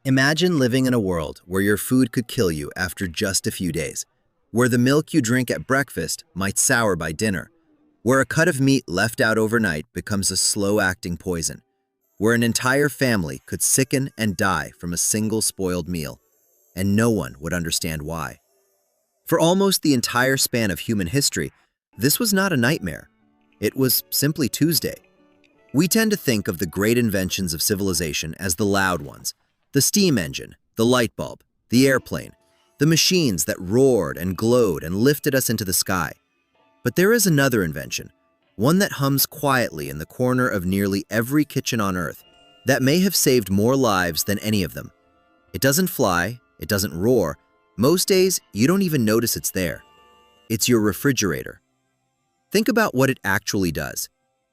Imagine living in a world where your food could kill you after just a few days, where the milk you drink at breakfast might sour by dinner, where a cut of meat left out overnight becomes a slow-acting poison, where an entire family could sicken and die from a single spoiled meal, and no one would understand why. For almost the entire span of human history, this was not a nightmare. It was simply Tuesday. We tend to think of the great inventions of civilization as the loud ones: the steam engine, the light bulb, the airplane, the machines that roared and glowed and lifted us into the sky. But there is another invention, one that hums quietly in the corner of nearly every kitchen on Earth, that may have saved more lives than any of them. It doesn't fly, it doesn't roar. Most days, you don't even notice it's there. It's your refrigerator. Think about what it actually does.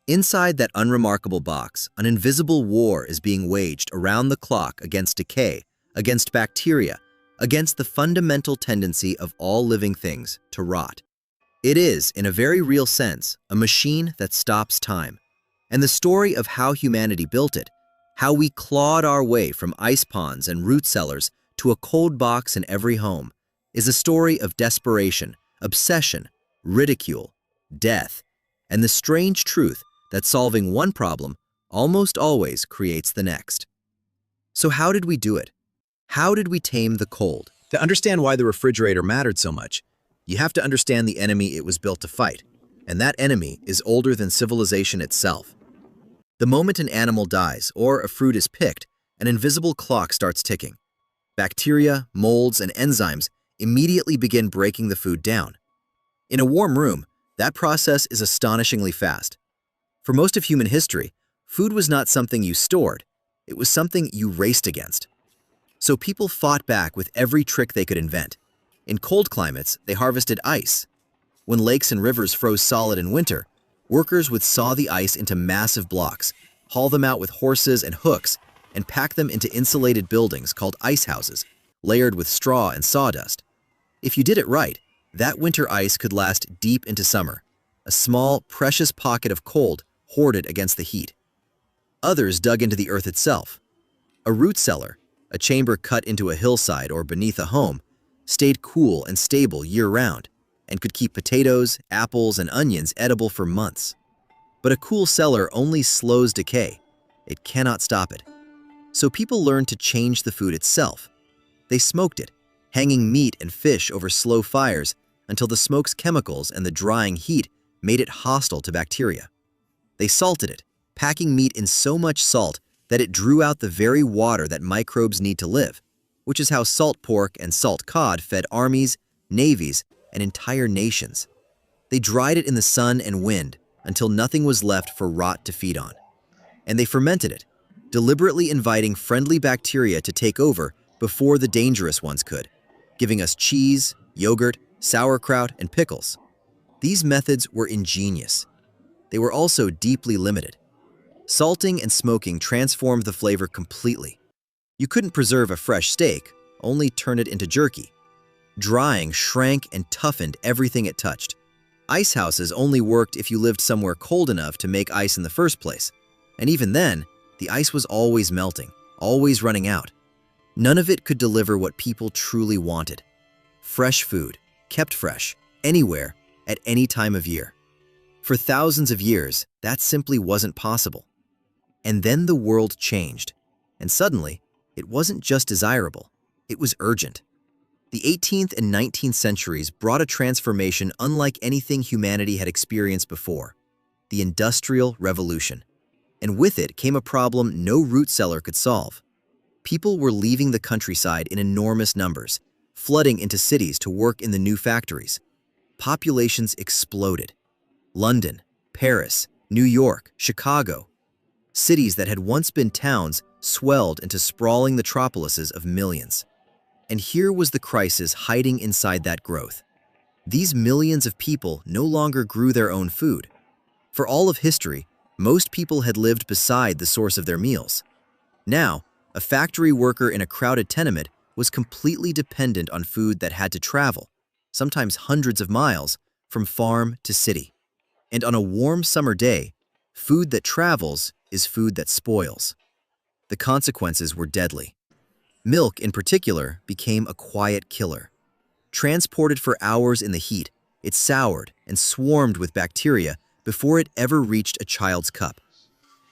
Inside that unremarkable box, an invisible war is being waged around the clock against decay, against bacteria, against the fundamental tendency of all living things to rot. It is, in a very real sense, a machine that stops time. And the story of how humanity built it, how we clawed our way from ice ponds and root cellars to a cold box in every home, is a story of desperation, obsession, ridicule, death, and the strange truth that solving one problem almost always creates the next. So how did we do it? How did we tame the cold? To understand why the refrigerator mattered so much, you have to understand the enemy it was built to fight, and that enemy is older than civilization itself. The moment an animal dies or a fruit is picked, an invisible clock starts ticking. Bacteria, molds, and enzymes immediately begin breaking the food down. In a warm room, that process is astonishingly fast. For most of human history, food was not something you stored, it was something you raced against. So people fought back with every trick they could invent. In cold climates, they harvested ice. When lakes and rivers froze solid in winter, workers would saw the ice into massive blocks, haul them out with horses and hooks, and pack them into insulated buildings called ice houses, layered with straw and sawdust. If you did it right, that winter ice could last deep into summer, a small, precious pocket of cold hoarded against the heat. Others dug into the earth itself. A root cellar, a chamber cut into a hillside or beneath a home, stayed cool and stable year-round and could keep potatoes, apples, and onions edible for months. But a cool cellar only slows decay. It cannot stop it. So people learned to change the food itself. They smoked it, hanging meat and fish over slow fires until the smoke's chemicals and the drying heat made it hostile to bacteria. They salted it, packing meat in so much salt that it drew out the very water that microbes need to live, which is how salt pork and salt cod fed armies, navies, and entire nations. They dried it in the sun and wind until nothing was left for rot to feed on. And they fermented it, deliberately inviting friendly bacteria to take over before the dangerous ones could, giving us cheese, yogurt, sauerkraut, and pickles. These methods were ingenious. They were also deeply limited. Salting and smoking transformed the flavor completely. You couldn't preserve a fresh steak, only turn it into jerky. Drying shrank and toughened everything it touched. Ice houses only worked if you lived somewhere cold enough to make ice in the first place. And even then, the ice was always melting, always running out. None of it could deliver what people truly wanted: fresh food, kept fresh, anywhere, at any time of year. For thousands of years, that simply wasn't possible. And then the world changed, and suddenly, it wasn't just desirable, it was urgent. The 18th and 19th centuries brought a transformation unlike anything humanity had experienced before: the Industrial Revolution. And with it came a problem no root cellar could solve. People were leaving the countryside in enormous numbers, flooding into cities to work in the new factories. Populations exploded. London, Paris, New York, Chicago. Cities that had once been towns swelled into sprawling metropolises of millions. And here was the crisis hiding inside that growth. These millions of people no longer grew their own food. For all of history, most people had lived beside the source of their meals. Now, a factory worker in a crowded tenement was completely dependent on food that had to travel, sometimes hundreds of miles, from farm to city. And on a warm summer day, food that travels is food that spoils. The consequences were deadly. Milk, in particular, became a quiet killer. Transported for hours in the heat, it soured and swarmed with bacteria before it ever reached a child's cup.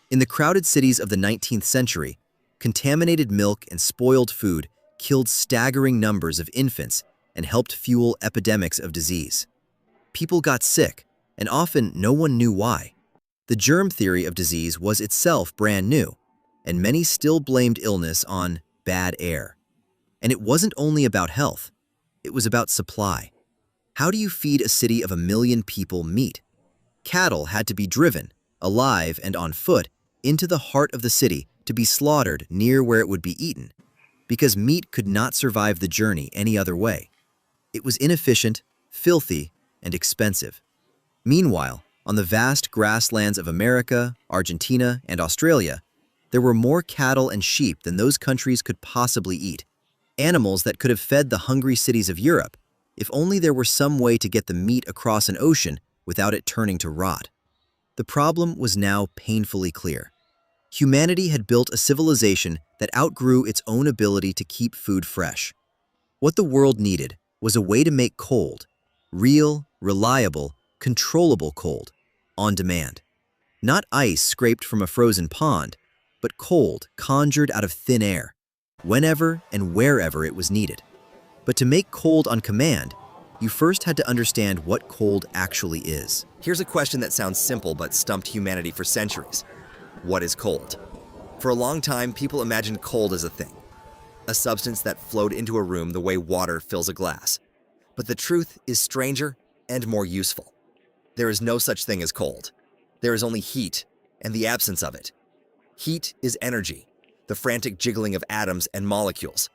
In the crowded cities of the 19th century, contaminated milk and spoiled food killed staggering numbers of infants and helped fuel epidemics of disease. People got sick, and often no one knew why. The germ theory of disease was itself brand new, and many still blamed illness on bad air. And it wasn't only about health, it was about supply. How do you feed a city of 1 million people meat? Cattle had to be driven, alive and on foot, into the heart of the city to be slaughtered near where it would be eaten, because meat could not survive the journey any other way. It was inefficient, filthy, and expensive. Meanwhile, on the vast grasslands of America, Argentina, and Australia, there were more cattle and sheep than those countries could possibly eat, animals that could have fed the hungry cities of Europe, if only there were some way to get the meat across an ocean without it turning to rot. The problem was now painfully clear. Humanity had built a civilization that outgrew its own ability to keep food fresh. What the world needed was a way to make cold, real, reliable, controllable cold, on demand. Not ice scraped from a frozen pond, but cold conjured out of thin air, whenever and wherever it was needed. But to make cold on command, you first had to understand what cold actually is. Here's a question that sounds simple but stumped humanity for centuries. What is cold? For a long time, people imagined cold as a thing, a substance that flowed into a room the way water fills a glass. But the truth is stranger and more useful. There is no such thing as cold. There is only heat and the absence of it. Heat is energy, the frantic jiggling of atoms and molecules.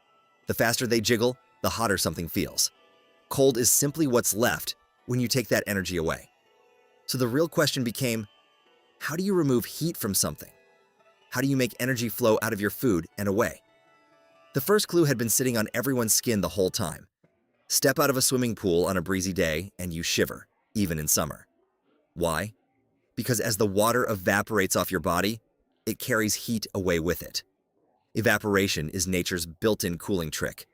The faster they jiggle, the hotter something feels. Cold is simply what's left when you take that energy away. So the real question became, how do you remove heat from something? How do you make energy flow out of your food and away? The first clue had been sitting on everyone's skin the whole time. Step out of a swimming pool on a breezy day and you shiver, even in summer. Why? Because as the water evaporates off your body, it carries heat away with it. Evaporation is nature's built-in cooling trick.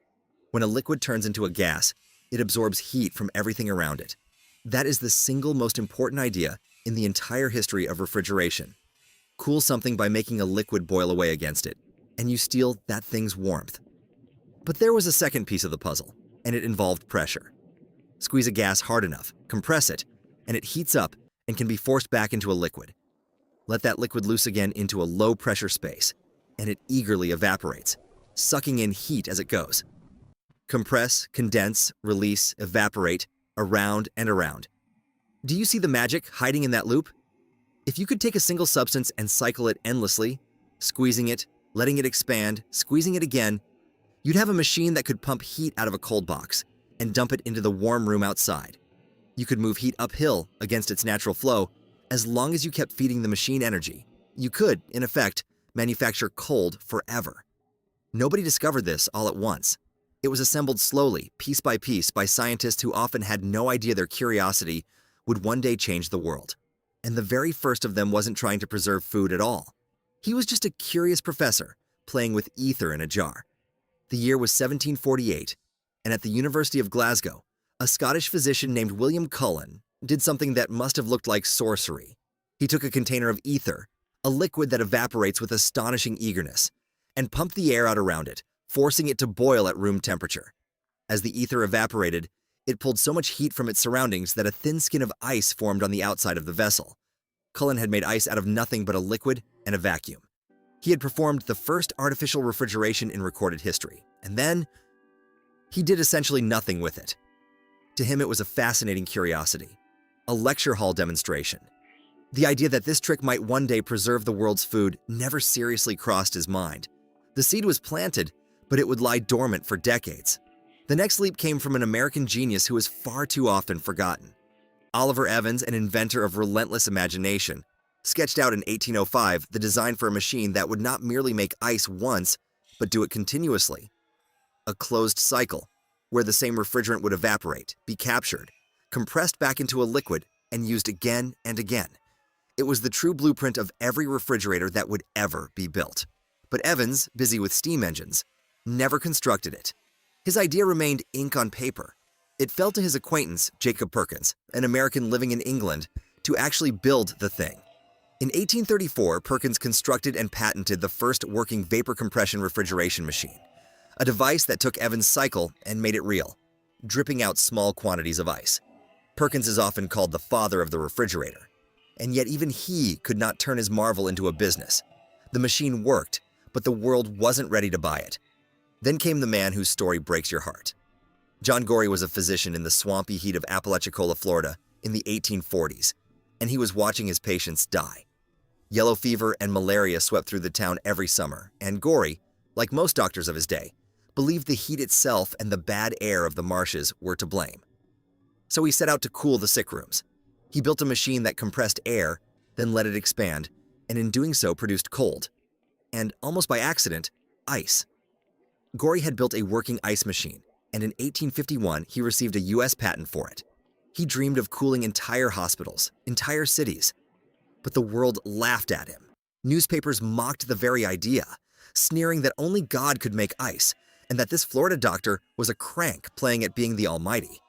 When a liquid turns into a gas, it absorbs heat from everything around it. That is the single most important idea in the entire history of refrigeration. Cool something by making a liquid boil away against it, and you steal that thing's warmth. But there was a second piece of the puzzle, and it involved pressure. Squeeze a gas hard enough, compress it, and it heats up and can be forced back into a liquid. Let that liquid loose again into a low-pressure space, and it eagerly evaporates, sucking in heat as it goes. Compress, condense, release, evaporate, around and around. Do you see the magic hiding in that loop? If you could take a single substance and cycle it endlessly, squeezing it, letting it expand, squeezing it again, you'd have a machine that could pump heat out of a cold box and dump it into the warm room outside. You could move heat uphill against its natural flow as long as you kept feeding the machine energy. You could, in effect, manufacture cold forever. Nobody discovered this all at once. It was assembled slowly, piece by scientists who often had no idea their curiosity would one day change the world. And the very first of them wasn't trying to preserve food at all. He was just a curious professor playing with ether in a jar. The year was 1748, and at the University of Glasgow, a Scottish physician named William Cullen did something that must have looked like sorcery. He took a container of ether, a liquid that evaporates with astonishing eagerness, and pumped the air out around it, forcing it to boil at room temperature. As the ether evaporated, it pulled so much heat from its surroundings that a thin skin of ice formed on the outside of the vessel. Cullen had made ice out of nothing but a liquid and a vacuum. He had performed the first artificial refrigeration in recorded history, and then he did essentially nothing with it. To him, it was a fascinating curiosity, a lecture hall demonstration. The idea that this trick might one day preserve the world's food never seriously crossed his mind. The seed was planted, but it would lie dormant for decades. The next leap came from an American genius who is far too often forgotten. Oliver Evans, an inventor of relentless imagination, sketched out in 1805 the design for a machine that would not merely make ice once, but do it continuously. A closed cycle, where the same refrigerant would evaporate, be captured, compressed back into a liquid, and used again and again. It was the true blueprint of every refrigerator that would ever be built. But Evans, busy with steam engines, never constructed it. His idea remained ink on paper. It fell to his acquaintance, Jacob Perkins, an American living in England, to actually build the thing. In 1834, Perkins constructed and patented the first working vapor compression refrigeration machine, a device that took Evans' cycle and made it real, dripping out small quantities of ice. Perkins is often called the father of the refrigerator, and yet even he could not turn his marvel into a business. The machine worked, but the world wasn't ready to buy it. Then came the man whose story breaks your heart. John Gorey was a physician in the swampy heat of Apalachicola, Florida, in the 1840s, and he was watching his patients die. Yellow fever and malaria swept through the town every summer, and Gorey, like most doctors of his day, believed the heat itself and the bad air of the marshes were to blame. So he set out to cool the sick rooms. He built a machine that compressed air, then let it expand, and in doing so produced cold, and almost by accident, ice. Gorey had built a working ice machine, and in 1851 he received a U.S. patent for it. He dreamed of cooling entire hospitals, entire cities. But the world laughed at him. Newspapers mocked the very idea, sneering that only God could make ice, and that this Florida doctor was a crank playing at being the almighty.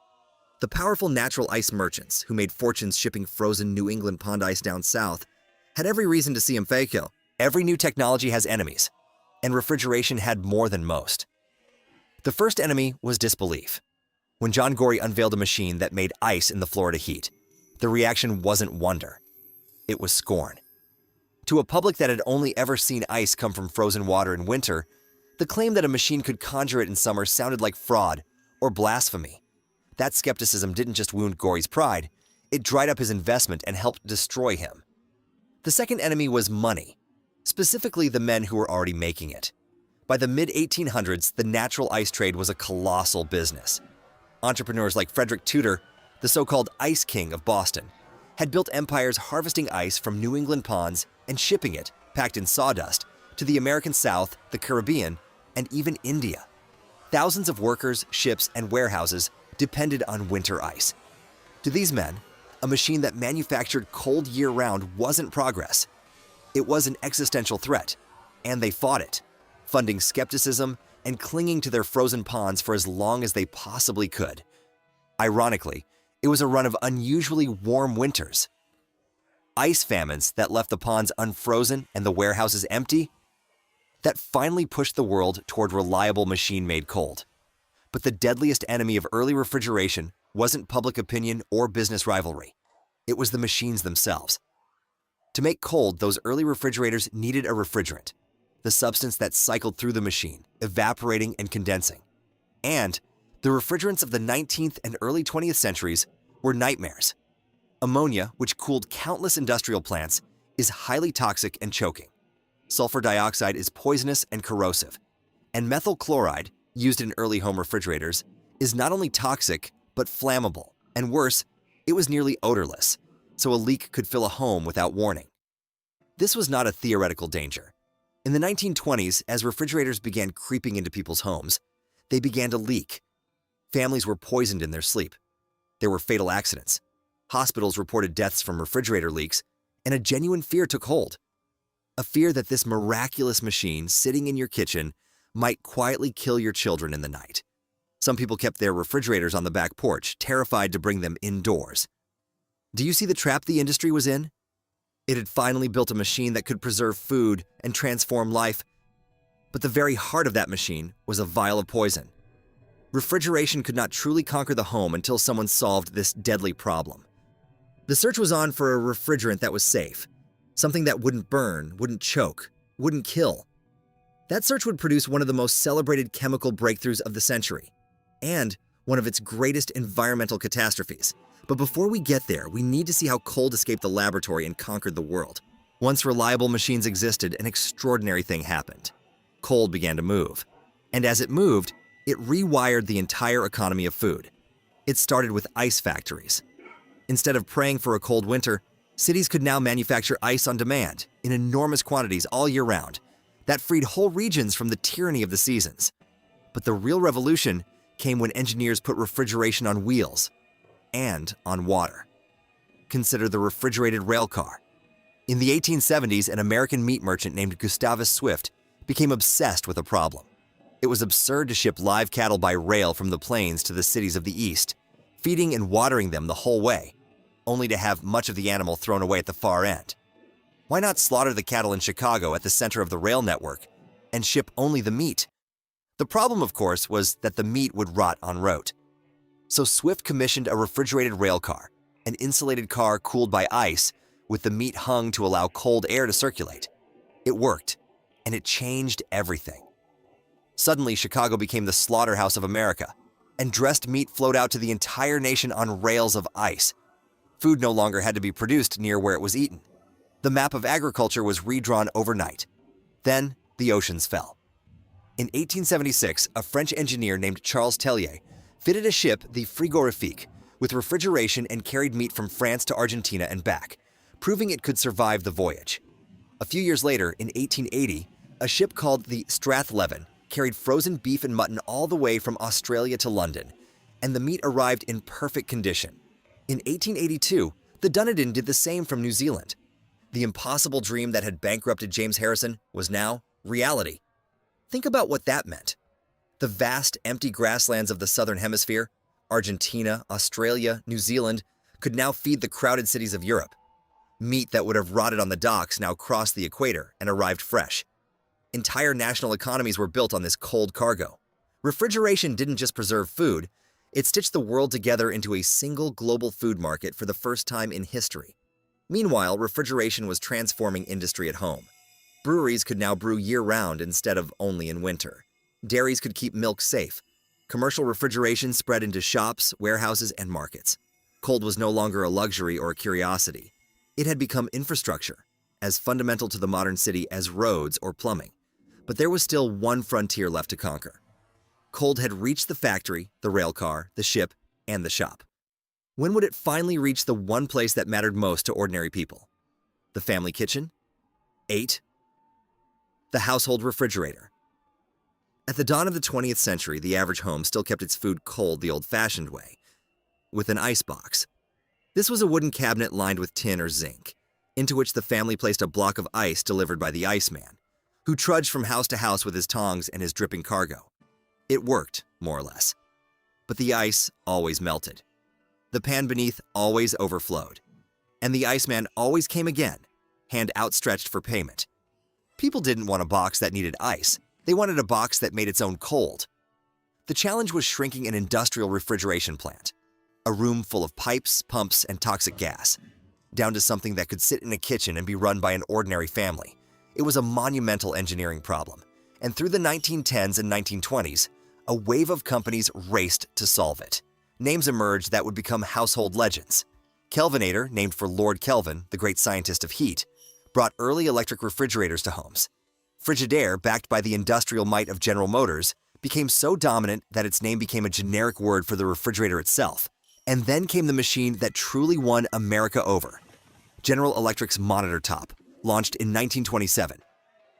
The powerful natural ice merchants, who made fortunes shipping frozen New England pond ice down south, had every reason to see him fake. Every new technology has enemies, and refrigeration had more than most. The first enemy was disbelief. When John Gorey unveiled a machine that made ice in the Florida heat, the reaction wasn't wonder. It was scorn. To a public that had only ever seen ice come from frozen water in winter, the claim that a machine could conjure it in summer sounded like fraud or blasphemy. That skepticism didn't just wound Gorey's pride, it dried up his investment and helped destroy him. The second enemy was money, specifically the men who were already making it. By the mid-1800s, the natural ice trade was a colossal business. Entrepreneurs like Frederick Tudor, the so-called Ice King of Boston, had built empires harvesting ice from New England ponds and shipping it, packed in sawdust, to the American South, the Caribbean, and even India. Thousands of workers, ships, and warehouses depended on winter ice. To these men, a machine that manufactured cold year-round wasn't progress. It was an existential threat, and they fought it, funding skepticism and clinging to their frozen ponds for as long as they possibly could. Ironically, it was a run of unusually warm winters. Ice famines that left the ponds unfrozen and the warehouses empty, that finally pushed the world toward reliable machine-made cold. But the deadliest enemy of early refrigeration wasn't public opinion or business rivalry. It was the machines themselves. To make cold, those early refrigerators needed a refrigerant, the substance that cycled through the machine, evaporating and condensing. And the refrigerants of the 19th and early 20th centuries were nightmares. Ammonia, which cooled countless industrial plants, is highly toxic and choking. Sulfur dioxide is poisonous and corrosive. And methyl chloride, used in early home refrigerators, is not only toxic, but flammable. And worse, it was nearly odorless, so a leak could fill a home without warning. This was not a theoretical danger. In the 1920s, as refrigerators began creeping into people's homes, they began to leak. Families were poisoned in their sleep. There were fatal accidents. Hospitals reported deaths from refrigerator leaks, and a genuine fear took hold. A fear that this miraculous machine sitting in your kitchen might quietly kill your children in the night. Some people kept their refrigerators on the back porch, terrified to bring them indoors. Do you see the trap the industry was in? It had finally built a machine that could preserve food and transform life, but the very heart of that machine was a vial of poison. Refrigeration could not truly conquer the home until someone solved this deadly problem. The search was on for a refrigerant that was safe, something that wouldn't burn, wouldn't choke, wouldn't kill. That search would produce one of the most celebrated chemical breakthroughs of the century, and one of its greatest environmental catastrophes. But before we get there, we need to see how cold escaped the laboratory and conquered the world. Once reliable machines existed, an extraordinary thing happened. Cold began to move. And as it moved, it rewired the entire economy of food. It started with ice factories. Instead of praying for a cold winter, cities could now manufacture ice on demand in enormous quantities all year round. That freed whole regions from the tyranny of the seasons. But the real revolution came when engineers put refrigeration on wheels and on water. Consider the refrigerated rail car. In the 1870s, an American meat merchant named Gustavus Swift became obsessed with a problem. It was absurd to ship live cattle by rail from the plains to the cities of the east, feeding and watering them the whole way, only to have much of the animal thrown away at the far end. Why not slaughter the cattle in Chicago at the center of the rail network and ship only the meat? The problem, of course, was that the meat would rot en route. So Swift commissioned a refrigerated rail car, an insulated car cooled by ice with the meat hung to allow cold air to circulate. It worked, and it changed everything. Suddenly, Chicago became the slaughterhouse of America, and dressed meat flowed out to the entire nation on rails of ice. Food no longer had to be produced near where it was eaten. The map of agriculture was redrawn overnight. Then, the oceans fell. In 1876, a French engineer named Charles Tellier fitted a ship, the Frigorifique, with refrigeration and carried meat from France to Argentina and back, proving it could survive the voyage. A few years later, in 1880, a ship called the Strathleven carried frozen beef and mutton all the way from Australia to London, and the meat arrived in perfect condition. In 1882, the Dunedin did the same from New Zealand. The impossible dream that had bankrupted James Harrison was now reality. Think about what that meant. The vast, empty grasslands of the Southern Hemisphere, Argentina, Australia, New Zealand, could now feed the crowded cities of Europe. Meat that would have rotted on the docks now crossed the equator and arrived fresh. Entire national economies were built on this cold cargo. Refrigeration didn't just preserve food, it stitched the world together into a single global food market for the first time in history. Meanwhile, refrigeration was transforming industry at home. Breweries could now brew year-round instead of only in winter. Dairies could keep milk safe. Commercial refrigeration spread into shops, warehouses, and markets. Cold was no longer a luxury or a curiosity. It had become infrastructure, as fundamental to the modern city as roads or plumbing. But there was still one frontier left to conquer. Cold had reached the factory, the railcar, the ship, and the shop. When would it finally reach the one place that mattered most to ordinary people? The family kitchen? 8. The household refrigerator. At the dawn of the 20th century, the average home still kept its food cold the old-fashioned way, with an icebox. This was a wooden cabinet lined with tin or zinc, into which the family placed a block of ice delivered by the iceman, who trudged from house to house with his tongs and his dripping cargo. It worked, more or less. But the ice always melted. The pan beneath always overflowed. And the iceman always came again, hand outstretched for payment. People didn't want a box that needed ice. They wanted a box that made its own cold. The challenge was shrinking an industrial refrigeration plant, a room full of pipes, pumps, and toxic gas, down to something that could sit in a kitchen and be run by an ordinary family. It was a monumental engineering problem, and through the 1910s and 1920s, a wave of companies raced to solve it. Names emerged that would become household legends. Kelvinator, named for Lord Kelvin, the great scientist of heat, brought early electric refrigerators to homes. Frigidaire, backed by the industrial might of General Motors, became so dominant that its name became a generic word for the refrigerator itself. And then came the machine that truly won America over. General Electric's Monitor Top, launched in 1927.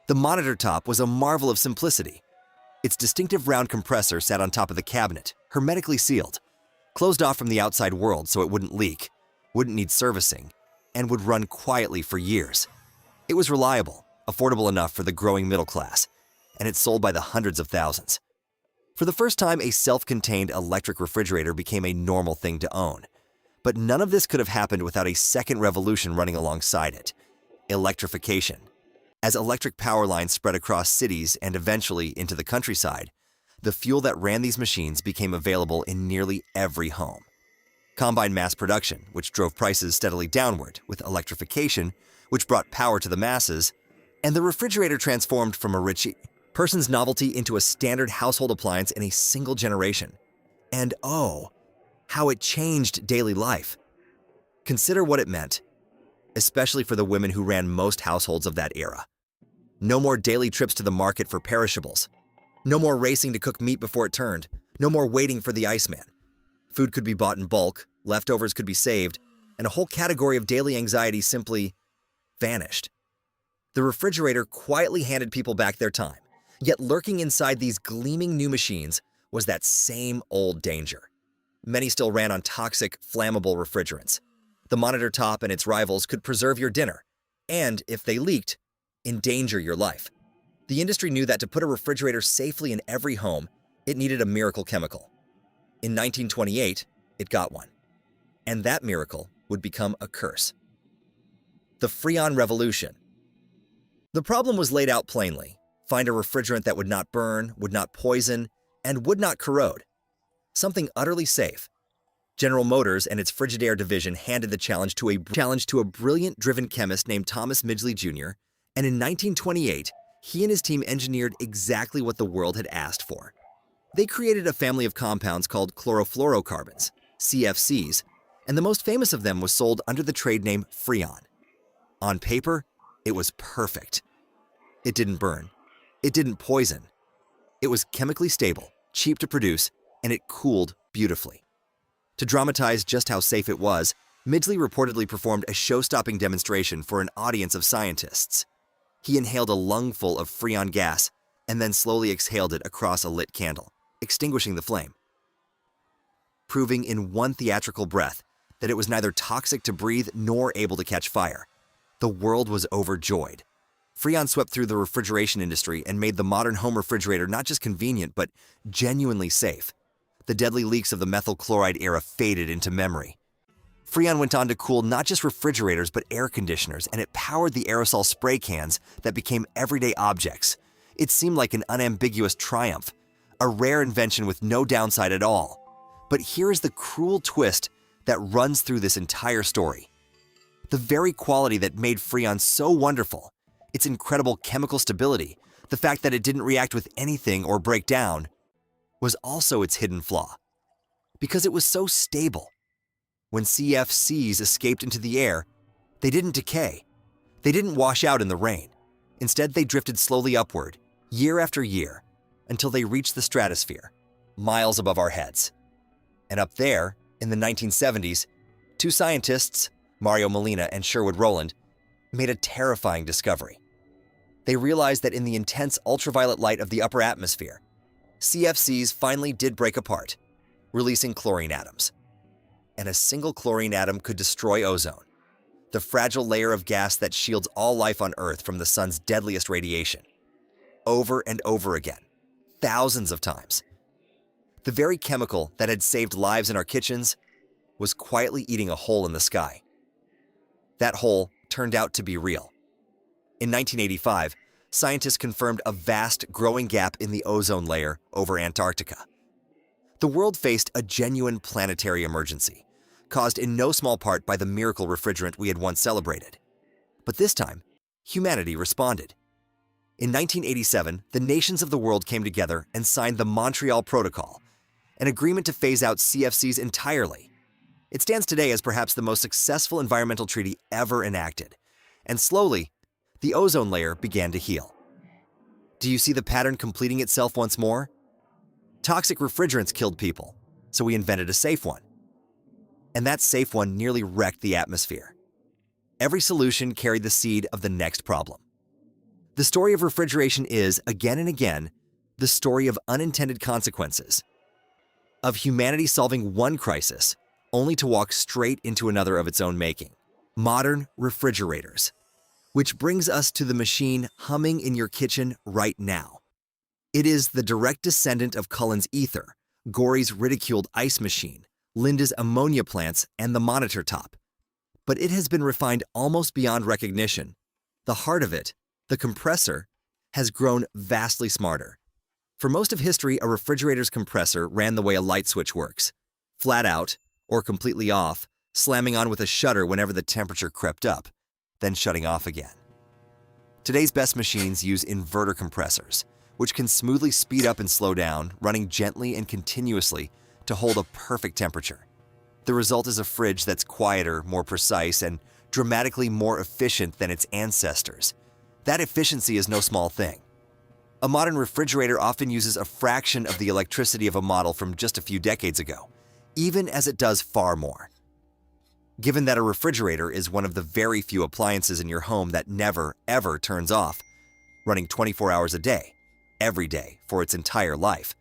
The Monitor Top was a marvel of simplicity. Its distinctive round compressor sat on top of the cabinet, hermetically sealed, closed off from the outside world so it wouldn't leak, wouldn't need servicing, and would run quietly for years. It was reliable, affordable enough for the growing middle class, and it sold by the hundreds of thousands. For the first time, a self-contained electric refrigerator became a normal thing to own. But none of this could have happened without a second revolution running alongside it: electrification. As electric power lines spread across cities and eventually into the countryside, the fuel that ran these machines became available in nearly every home. Combined mass production, which drove prices steadily downward, with electrification, which brought power to the masses, and the refrigerator transformed from a rich person's novelty into a standard household appliance in a single generation. And oh, how it changed daily life. Consider what it meant, especially for the women who ran most households of that era. No more daily trips to the market for perishables. No more racing to cook meat before it turned. No more waiting for the iceman. Food could be bought in bulk, leftovers could be saved, and a whole category of daily anxiety simply vanished. The refrigerator quietly handed people back their time, yet lurking inside these gleaming new machines was that same old danger. Many still ran on toxic, flammable refrigerants. The Monitor Top and its rivals could preserve your dinner, and, if they leaked, endanger your life. The industry knew that to put a refrigerator safely in every home, it needed a miracle chemical. In 1928, it got one. And that miracle would become a curse. The Freon Revolution. The problem was laid out plainly. Find a refrigerant that would not burn, would not poison, and would not corrode. Something utterly safe. General Motors and its Frigidaire division handed the challenge to a brilliant driven chemist named Thomas Midgley Jr., and in 1928, he and his team engineered exactly what the world had asked for. They created a family of compounds called chlorofluorocarbons, CFCs, and the most famous of them was sold under the trade name Freon. On paper, it was perfect. It didn't burn. It didn't poison. It was chemically stable, cheap to produce, and it cooled beautifully. To dramatize just how safe it was, Midgley reportedly performed a show-stopping demonstration for an audience of scientists. He inhaled a lungful of Freon gas and then slowly exhaled it across a lit candle, extinguishing the flame, proving in one theatrical breath that it was neither toxic to breathe nor able to catch fire. The world was overjoyed. Freon swept through the refrigeration industry and made the modern home refrigerator not just convenient, but genuinely safe. The deadly leaks of the methyl chloride era faded into memory. Freon went on to cool not just refrigerators but air conditioners, and it powered the aerosol spray cans that became everyday objects. It seemed like an unambiguous triumph, a rare invention with no downside at all. But here is the cruel twist that runs through this entire story. The very quality that made Freon so wonderful, its incredible chemical stability, the fact that it didn't react with anything or break down, was also its hidden flaw. Because it was so stable. When CFCs escaped into the air, they didn't decay. They didn't wash out in the rain. Instead, they drifted slowly upward, year after year, until they reached the stratosphere, miles above our heads. And up there, in the 1970s, two scientists, Mario Molina and Sherwood Rowland, made a terrifying discovery. They realized that in the intense ultraviolet light of the upper atmosphere, CFCs finally did break apart, releasing chlorine atoms. And a single chlorine atom could destroy ozone, the fragile layer of gas that shields all life on Earth from the sun's deadliest radiation. Over and over again, thousands of times. The very chemical that had saved lives in our kitchens was quietly eating a hole in the sky. That hole turned out to be real. In 1985, scientists confirmed a vast, growing gap in the ozone layer over Antarctica. The world faced a genuine planetary emergency, caused in no small part by the miracle refrigerant we had once celebrated. But this time, humanity responded. In 1987, the nations of the world came together and signed the Montreal Protocol, an agreement to phase out CFCs entirely. It stands today as perhaps the most successful environmental treaty ever enacted, and slowly, the ozone layer began to heal. Do you see the pattern completing itself once more? Toxic refrigerants killed people, so we invented a safe one. And that safe one nearly wrecked the atmosphere. Every solution carried the seed of the next problem. The story of refrigeration is, again and again, the story of unintended consequences, of humanity solving one crisis only to walk straight into another of its own making. Modern refrigerators. Which brings us to the machine humming in your kitchen right now. It is the direct descendant of Cullen's ether, Gory's ridiculed ice machine, Linda's ammonia plants, and the monitor top. But it has been refined almost beyond recognition. The heart of it, the compressor, has grown vastly smarter. For most of history, a refrigerator's compressor ran the way a light switch works, flat out or completely off, slamming on with a shutter whenever the temperature crept up, then shutting off again. Today's best machines use inverter compressors, which can smoothly speed up and slow down, running gently and continuously to hold a perfect temperature. The result is a fridge that's quieter, more precise, and dramatically more efficient than its ancestors. That efficiency is no small thing. A modern refrigerator often uses a fraction of the electricity of a model from just a few decades ago, even as it does far more. Given that a refrigerator is one of the very few appliances in your home that never, ever turns off, running 24 hours a day, every day, for its entire life,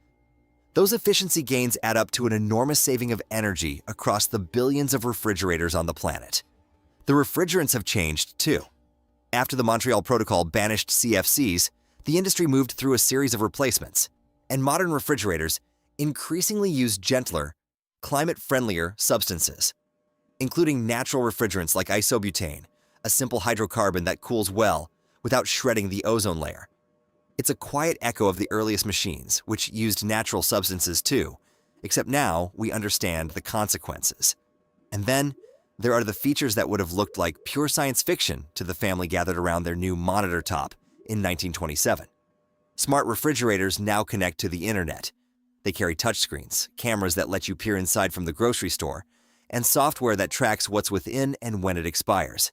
those efficiency gains add up to an enormous saving of energy across the billions of refrigerators on the planet. The refrigerants have changed, too. After the Montreal Protocol banished CFCs, the industry moved through a series of replacements, and modern refrigerators increasingly use gentler, climate-friendlier substances, including natural refrigerants like isobutane, a simple hydrocarbon that cools well without shredding the ozone layer. It's a quiet echo of the earliest machines, which used natural substances too, except now we understand the consequences. And then, there are the features that would have looked like pure science fiction to the family gathered around their new monitor top in 1927. Smart refrigerators now connect to the internet. They carry touchscreens, cameras that let you peer inside from the grocery store, and software that tracks what's within and when it expires.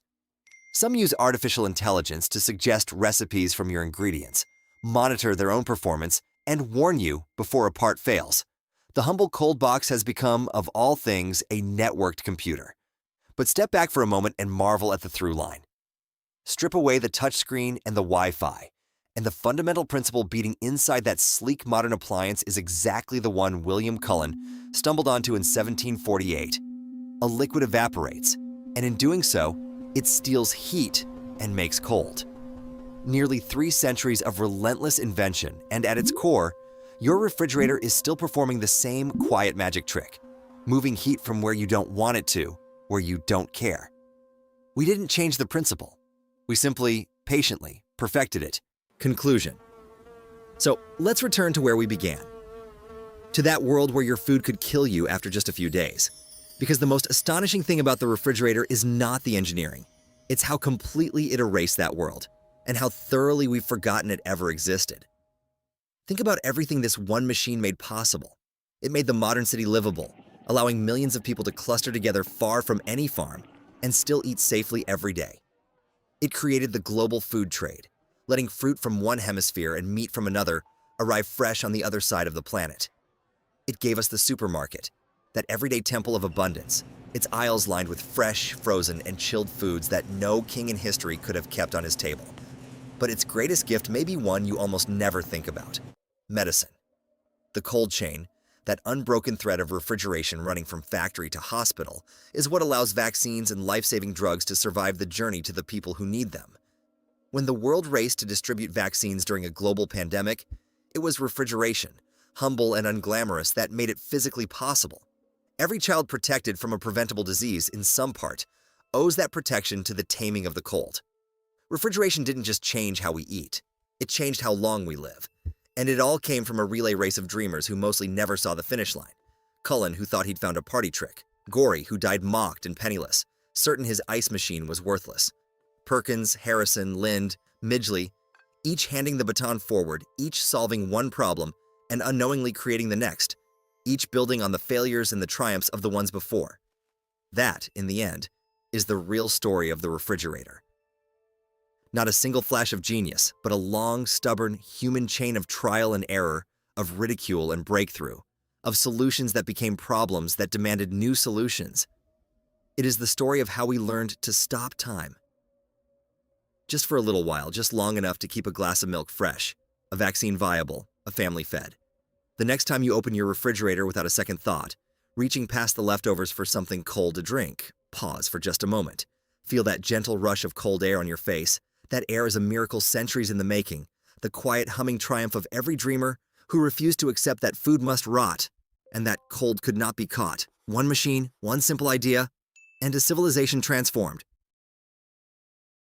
Some use artificial intelligence to suggest recipes from your ingredients, monitor their own performance, and warn you before a part fails. The humble cold box has become, of all things, a networked computer. But step back for a moment and marvel at the through line. Strip away the touchscreen and the Wi-Fi, and the fundamental principle beating inside that sleek modern appliance is exactly the one William Cullen stumbled onto in 1748. A liquid evaporates, and in doing so, it steals heat and makes cold. Nearly 3 centuries of relentless invention, and at its core, your refrigerator is still performing the same quiet magic trick, moving heat from where you don't want it to, where you don't care. We didn't change the principle. We simply, patiently, perfected it. Conclusion. So let's return to where we began. To that world where your food could kill you after just a few days. Because the most astonishing thing about the refrigerator is not the engineering. It's how completely it erased that world, and how thoroughly we've forgotten it ever existed. Think about everything this one machine made possible. It made the modern city livable, allowing millions of people to cluster together far from any farm and still eat safely every day. It created the global food trade, letting fruit from one hemisphere and meat from another arrive fresh on the other side of the planet. It gave us the supermarket, that everyday temple of abundance, its aisles lined with fresh, frozen, and chilled foods that no king in history could have kept on his table. But its greatest gift may be one you almost never think about: medicine. The cold chain, that unbroken thread of refrigeration running from factory to hospital, is what allows vaccines and life-saving drugs to survive the journey to the people who need them. When the world raced to distribute vaccines during a global pandemic, it was refrigeration, humble and unglamorous, that made it physically possible. Every child protected from a preventable disease in some part owes that protection to the taming of the cold. Refrigeration didn't just change how we eat, it changed how long we live. And it all came from a relay race of dreamers who mostly never saw the finish line. Cullen, who thought he'd found a party trick. Gorey, who died mocked and penniless, certain his ice machine was worthless. Perkins, Harrison, Lind, Midgley, each handing the baton forward, each solving one problem and unknowingly creating the next, each building on the failures and the triumphs of the ones before. That, in the end, is the real story of the refrigerator. Not a single flash of genius, but a long, stubborn, human chain of trial and error, of ridicule and breakthrough, of solutions that became problems that demanded new solutions. It is the story of how we learned to stop time. Just for a little while, just long enough to keep a glass of milk fresh, a vaccine viable, a family fed. The next time you open your refrigerator without a second thought, reaching past the leftovers for something cold to drink, pause for just a moment. Feel that gentle rush of cold air on your face. That air is a miracle centuries in the making, the quiet humming triumph of every dreamer who refused to accept that food must rot and that cold could not be caught. One machine, one simple idea, and a civilization transformed.